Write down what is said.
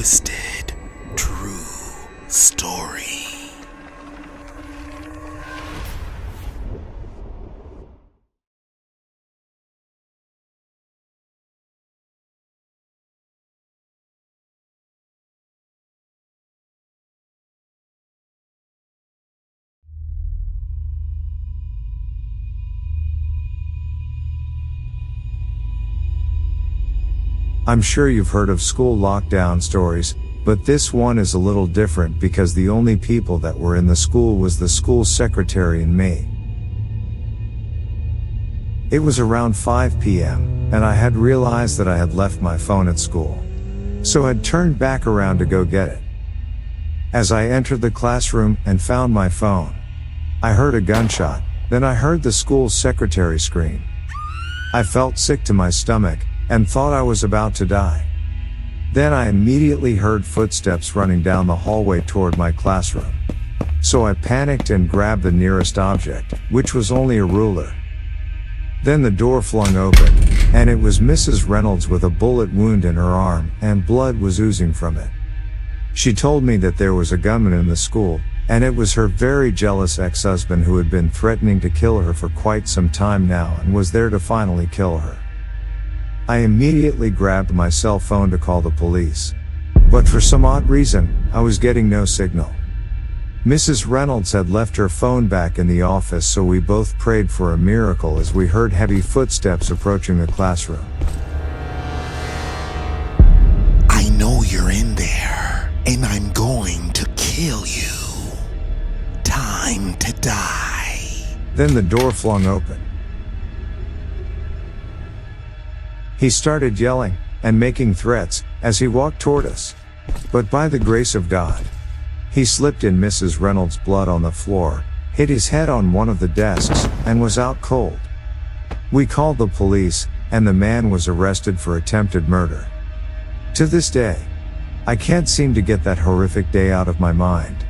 twisted, true story. I'm sure you've heard of school lockdown stories, but this one is a little different because the only people that were in the school was the school secretary and me. It was around 5 p.m., and I had realized that I had left my phone at school. So I'd turned back around to go get it. As I entered the classroom and found my phone, I heard a gunshot, then I heard the school secretary scream. I felt sick to my stomach, and thought I was about to die. Then I immediately heard footsteps running down the hallway toward my classroom. So I panicked and grabbed the nearest object, which was only a ruler. Then the door flung open, and it was Mrs. Reynolds with a bullet wound in her arm, and blood was oozing from it. She told me that there was a gunman in the school, and it was her very jealous ex-husband who had been threatening to kill her for quite some time now and was there to finally kill her. I immediately grabbed my cell phone to call the police. But for some odd reason, I was getting no signal. Mrs. Reynolds had left her phone back in the office, so we both prayed for a miracle as we heard heavy footsteps approaching the classroom. I know you're in there, and I'm going to kill you. Time to die. Then the door flung open. He started yelling and making threats as he walked toward us. But by the grace of God, he slipped in Mrs. Reynolds' blood on the floor, hit his head on one of the desks, and was out cold. We called the police, and the man was arrested for attempted murder. To this day, I can't seem to get that horrific day out of my mind.